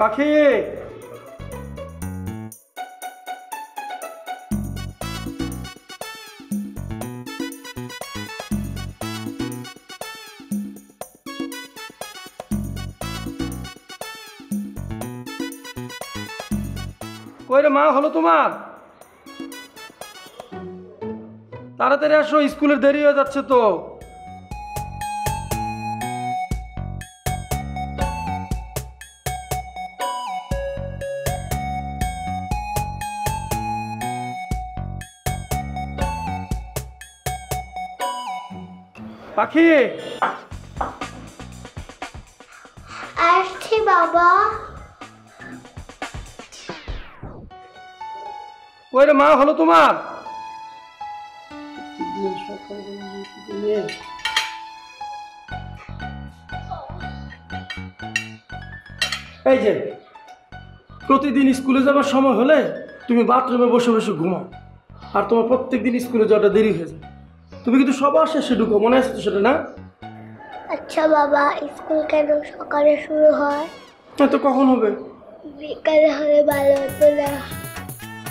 পাখি কই রে মা, হলো তোমার? তাড়াতাড়ি আসো, স্কুলের দেরি হয়ে যাচ্ছে তো। পাখি আসছি বাবা। কই রে মা, হলো তোমার? এই যে প্রতিদিন স্কুলে যাবার সময় হলে তুমি বাথরুমে বসে বসে ঘুমাও, আর তোমার প্রত্যেকদিন স্কুলে যাওয়াটা দেরি হয়ে যায়। তুমি কিন্তু সবার শেষে ঢুকো, মনে আছে তো সেটা না? আচ্ছা বাবা, স্কুল কেন সকালে শুরু হয়? তো কখন হবে? বিকালে হলে ভালো হতো না?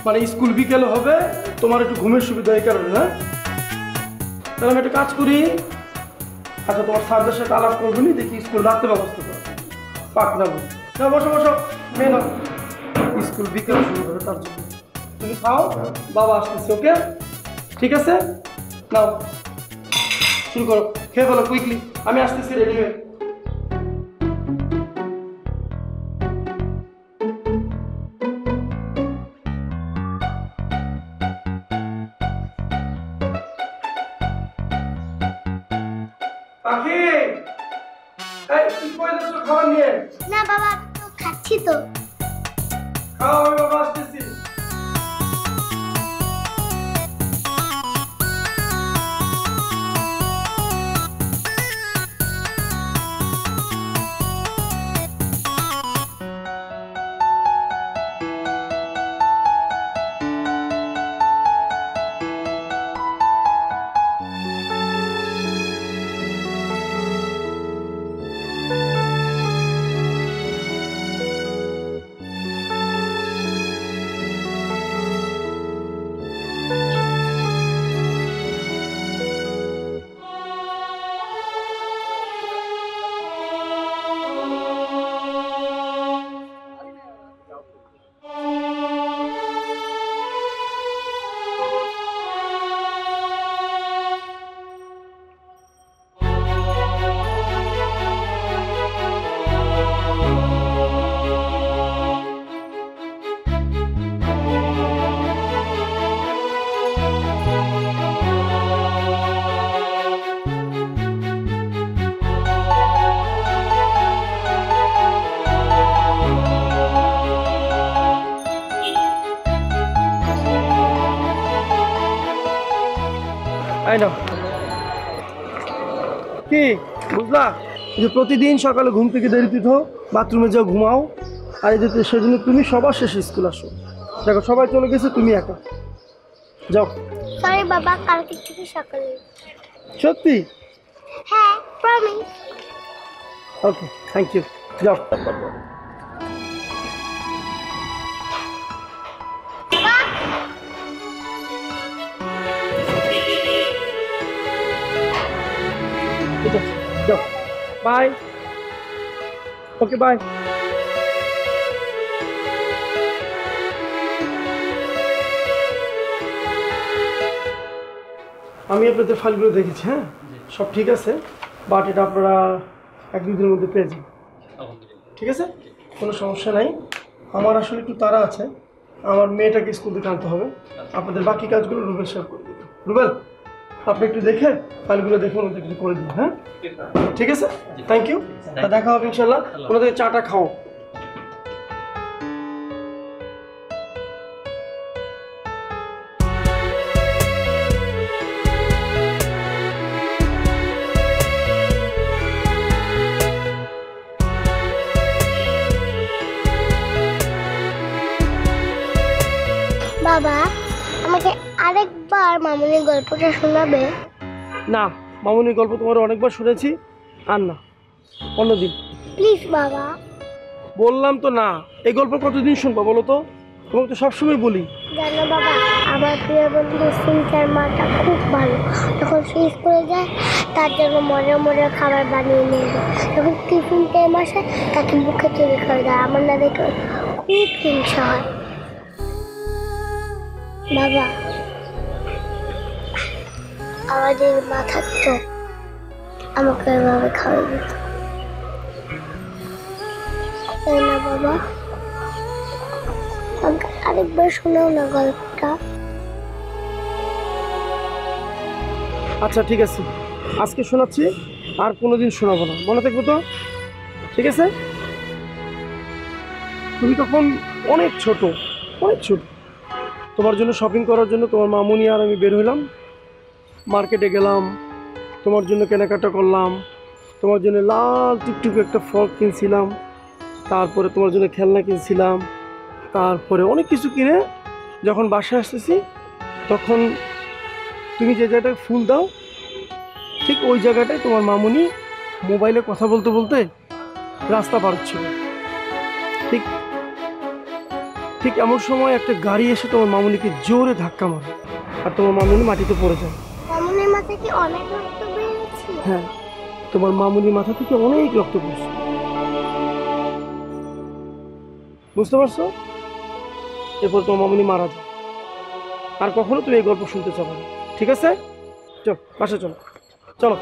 মানে স্কুল বিকেলে হবে, তোমার একটু ঘুমের সুবিধা এই কারণে না? তাহলে আমি একটা কাজ করি, আচ্ছা তোমার স্যারদের সাথে আলাপ করবো নি, দেখি স্কুল রাখতে ব্যবস্থা করো। পাক না বসো বসো, মেয়ে নাও। স্কুল বিকেলে শুরু হবে, তার জন্য তুমি খাও, বাবা আসতেছে। ওকে, ঠিক আছে, নাও শুরু করো, খেয়ে ফেলো কুইকলি, আমি আসতেছি রেডি হয়ে। পাখি, এই তুই কই যাচ্ছ খাবার নিয়ে? না বাবা, তো খাচ্ছি তো। খাও, আমি বাবা আসতেছি। আই নাও। কি বুঝলা, যে প্রতিদিন সকালে ঘুম থেকে দেরিতে উঠো, বাথরুমে যাও, ঘুমাও, আর এই যে সেজন্য তুমি সবার শেষে স্কুল আসো। দেখো সবাই চলে গেছে, তুমি একা। যাও। সরি বাবা, কালকে থেকে সকালে। সত্যি? হ্যাঁ, প্রমিস। Okay, thank you. যাও। যাও, বাই। Okay, by. আমি আপনাদের ফাইলগুলো দেখেছি, হ্যাঁ সব ঠিক আছে, বাট এটা আপনারা 1-2 দিনের মধ্যে পেয়ে যান। ঠিক আছে, কোনো সমস্যা নাই। আমার আসলে একটু তাড়া আছে, আমার মেয়েটাকে স্কুল থেকে আনতে হবে। আপনাদের বাকি কাজগুলো রুবেল শেয়ার করে দেবেন। রুবেল, আপনি একটু দেখে ফাইলগুলো দেখে ওনাদের কিছু করে দিন। হ্যাঁ ঠিক আছে, থ্যাংক ইউ। দেখা হবে ইনশাল্লাহ। ওনাদের চাটা খাও। বাবা, আমাকে আরেকবার মামুনির গল্পটা শোনাবে? না, মামুনির গল্প তোমার অনেকবার শুনেছি, আর না, অন্যদিন। প্লিজ বাবা। বললাম তো না, এই গল্প কতদিন শুনবো বলো তো? তোমাকে তো সবসময় বলি। জানো বাবা, আমার প্রিয় বন্ধু সিনচার মাটা খুব ভালো। যখন সে স্কুলে যায় তার জন্য মজার মজার খাবার বানিয়ে নিয়ে যায়। যখন টিফিন টাইম আসে তাকে মুখে তুলে খাওয়া যায়। আমার না দেখে খুব হিংসা হয়। বাবা, আমাদের মা থাকতো আমাকে এভাবে খাওয়াই দিত, তাই না বাবা? আমাকে আরেকবার শোনাও না গল্পটা। আচ্ছা ঠিক আছে, আজকে শোনাচ্ছি, আর কোনোদিন শোনাবো না, মনে থাকবো তো? ঠিক আছে? তুমি তখন অনেক ছোট, অনেক ছোট। তোমার জন্য শপিং করার জন্য তোমার মামুনি আর আমি বের হইলাম, মার্কেটে গেলাম, তোমার জন্য কেনাকাটা করলাম, তোমার জন্য লাল টুকটুক একটা ফ্রক কিনছিলাম, তারপরে তোমার জন্য খেলনা কিনছিলাম, তারপরে অনেক কিছু কিনে যখন বাসায় আসতেছি তখন তুমি যে জায়গাটায় ফুল দাও ঠিক ওই জায়গাটায় তোমার মামুনি মোবাইলে কথা বলতে বলতে রাস্তা পার হচ্ছিল। ঠিক ঠিক এমন সময় একটা গাড়ি এসে তোমার মামুনিকে জোরে ধাক্কা মারে আর তোমার মামুনি মাটিতে পড়ে যায়। মামুনের মাথায় কি অনেক রক্ত বেরিয়েছে? হ্যাঁ, তোমার মামুনির মাথা থেকে অনেক রক্ত পড়ছে, বুঝতে পারছো? এরপর তোমার মামুনি মারা যায়। আর কখনো তুমি এই গল্প শুনতে চাও না, ঠিক আছে? চল বাসা চলো, চলো।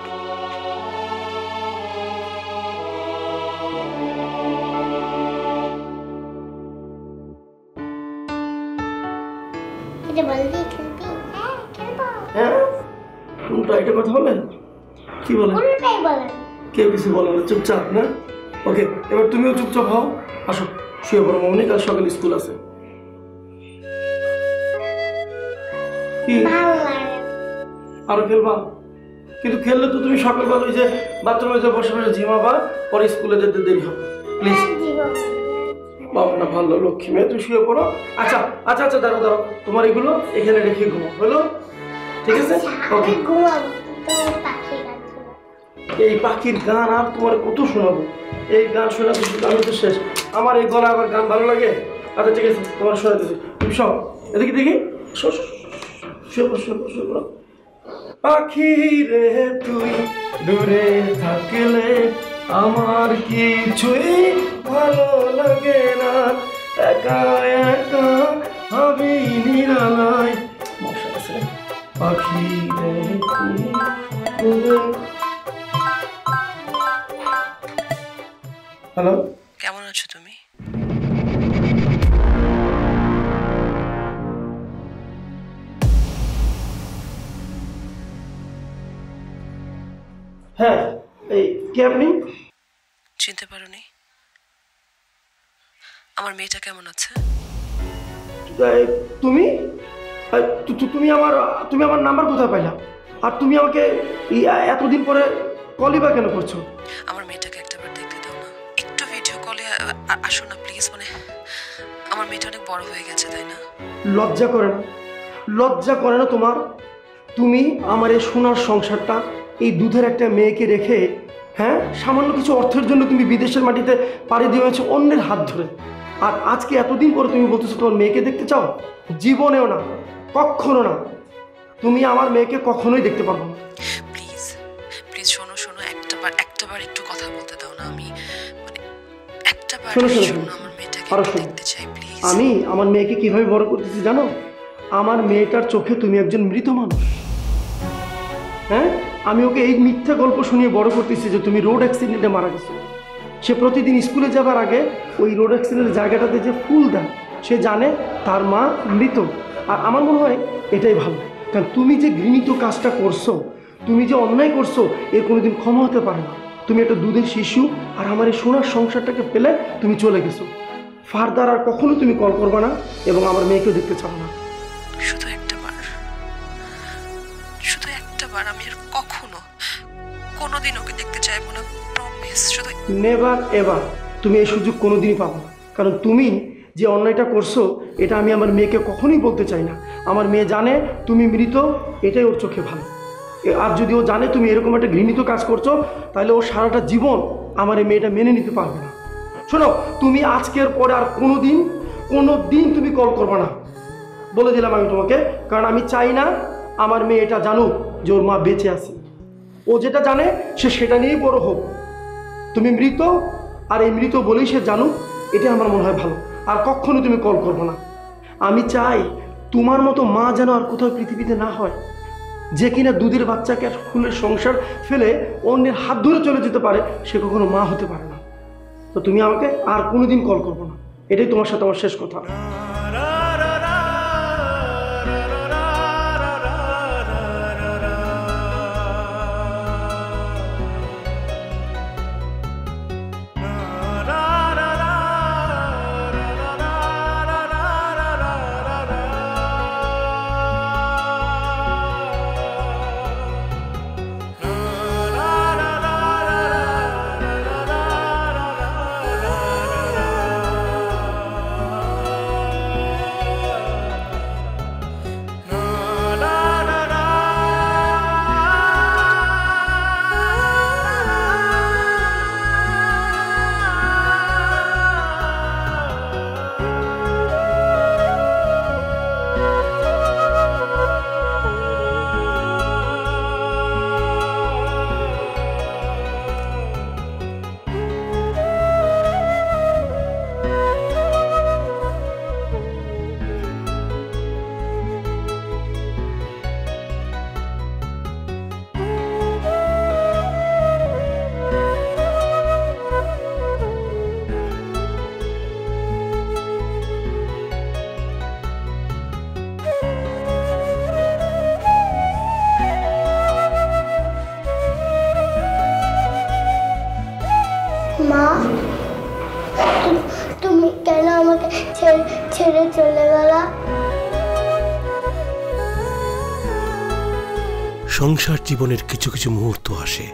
এটা বলবি খেলবি? হ্যাঁ খেলবো। হ্যাঁ, উল্টা এটা কথা বলেন, কি বলেন? পুরোটাই বলেন। কেউ কিছু বলে না, চুপচাপ না? ওকে, এবার তুমিও চুপচাপ হও, আসো শুয়ে পড়ো মামুনি, কাল সকালে স্কুল আছে। কি ভালো লাগে। আরো খেলবা? কিন্তু খেললে তো তুমি সকালবেলা ওই যে বাথরুমে যে বসে বসে ঝিমাবা, পরে স্কুলে যেতে দেরি হবে। প্লিজ বাবা না, ভালো লক্ষ্মী মেয়ে, তুমি শুয়ে পড়ো। আচ্ছা আচ্ছা আচ্ছা, দাঁড়াও দাঁড়াও, তোমার এগুলো এখানে রেখে ঘুমো, হলো? ঠিক আছে, ওকে। ঘুমাবো, তুমি পাখি গান শোনাও। এই পাখির গান আর তোমার কত শোনাবো? এই গান শোনাতে শুধু আমি তো শেষ। আমার এই গলা আবার গান ভালো লাগে? আচ্ছা ঠিক আছে, তোমার শোনাতেছি, তুমি সব এদিকে দেখি, শুয়ে পড়ো, শুয়ে পড়ো, শুয়ে পড়ো। পাখি রে তুই দূরে থাকলে আমার কিছুই ভালো লাগে না, একা একা আমি নিরালায় বসে আছে। পাখি রে তুই দূরে। হ্যালো, কেমন আছো তুমি? হ্যাঁ, এই কে আপনি? চিনতে পারোনি? আমার মেয়েটা কেমন আছে? তুমি তুমি আমার নাম্বার কোথায় পাইলা? আর তুমি আমাকে এতদিন পরে কলই বা কেন করছো? আমার মেয়েটাকে একটাবার দেখতে দাও না, একটু ভিডিও কলে আসো না প্লিজ। মানে আমার মেয়েটা অনেক বড় হয়ে গেছে, তাই না? লজ্জা করে না? লজ্জা করে না তোমার? তুমি আমার এই সোনার সংসারটা, এই দুধের একটা মেয়েকে রেখে, হ্যাঁ, সামান্য কিছু অর্থের জন্য তুমি বিদেশের মাটিতে পাড়ি দিয়েছো অন্যের হাত ধরে। আর আজকে এতদিন পরে তুমি বলতেছো তোমার মেয়েকে দেখতে চাও? জীবনেও না, কখনো না। তুমি আমার মেয়েকে কখনোই দেখতে পারবো না। প্লিজ প্লিজ শোনো শোনো, একটাবার একটু কথা বলতে দাও না। আমি মানে একটাবার শোনো, আমার মেয়েটাকে দেখতে চাই প্লিজ। আমি আমার মেয়েকে কিভাবে বড় করতেছি জানো? আমার মেয়েটার চোখে তুমি একজন মৃত মানুষ। হ্যাঁ, আমি ওকে এই মিথ্যা গল্প শুনিয়ে বড় করতেছি যে তুমি রোড অ্যাক্সিডেন্টে মারা গেছো। সে প্রতিদিন স্কুলে যাবার আগে ওই রোড অ্যাক্সিডেন্টের জায়গাটাতে যে ফুল দেয়, সে জানে তার মা মৃত। আর আমার মনে হয় এটাই ভালো, কারণ তুমি যে ঘৃণিত কাজটা করছো, তুমি যে অন্যায় করছো, এর কোনোদিন ক্ষমা হতে পারে না। তুমি একটা দুধের শিশু আর আমার এই সোনার সংসারটাকে ফেলে তুমি চলে গেছো। ফার্দার আর কখনো তুমি কল করবে না এবং আমার মেয়েকেও দেখতে চাও না। শুধু একটাবার, শুধু একটাবার, আমি আর কখনো কোনোদিন ওকে দেখতে চাইবো না, প্রমিস। শুধু নেভার এভার তুমি এই সুযোগ কোনোদিনই পাবো না, কারণ তুমি যে অন্যায়টা করছো এটা আমি আমার মেয়েকে কখনোই বলতে চাই না। আমার মেয়ে জানে তুমি মৃত, এটাই ওর চোখে ভালো। আর যদি ও জানে তুমি এরকম একটা ঘৃণিত কাজ করছো, তাহলে ও সারাটা জীবন আমার এই মেয়েটা মেনে নিতে পারবে না। শোনো, তুমি আজকের পরে আর কোনো দিন তুমি কল করবে না, বলে দিলাম আমি তোমাকে। কারণ আমি চাই না আমার মেয়ে এটা জানুক যে ওর মা বেঁচে আছে। ও যেটা জানে সে সেটা নিয়েই বড় হোক। তুমি মৃত, আর এই মৃত বলেই সে জানুক, এটা আমার মনে হয় ভালো। আর কখনো তুমি কল করবে না। আমি চাই তোমার মতো মা যেন আর কোথাও পৃথিবীতে না হয়, যে কিনা দুধের বাচ্চাকে ফুলের সংসার ফেলে অন্যের হাত ধরে চলে যেতে পারে, সে কখনো মা হতে পারে না। তো তুমি আমাকে আর কোনোদিন কল করবো না, এটাই তোমার সাথে আমার শেষ কথা। মা, তুমি কেন আমাকে ছেড়ে চলে গেলা? সংসার জীবনের কিছু কিছু মুহূর্ত আসে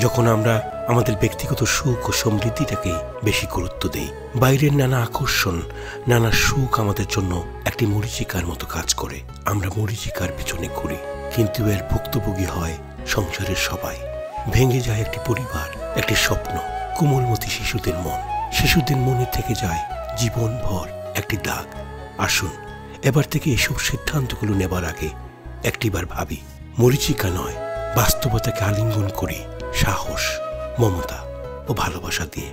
যখন আমরা আমাদের ব্যক্তিগত সুখ ও সমৃদ্ধিটাকে বেশি গুরুত্ব দেই। বাইরের নানা আকর্ষণ, নানা সুখ আমাদের জন্য একটি মরীচিকার মতো কাজ করে। আমরা মরীচিকার পিছনে ঘুরি, কিন্তু এর ভুক্তভোগী হয় সংসারের সবাই। ভেঙে যায় একটি পরিবার, একটি স্বপ্ন। কোমলমতি শিশুদের মনে থেকে যায় জীবনভর একটি দাগ। আসুন এবার থেকে এসব সিদ্ধান্তগুলো নেবার আগে একটিবার ভাবি, মরীচিকা নয়, বাস্তবতাকে আলিঙ্গন করি সাহস, মমতা ও ভালোবাসা দিয়ে।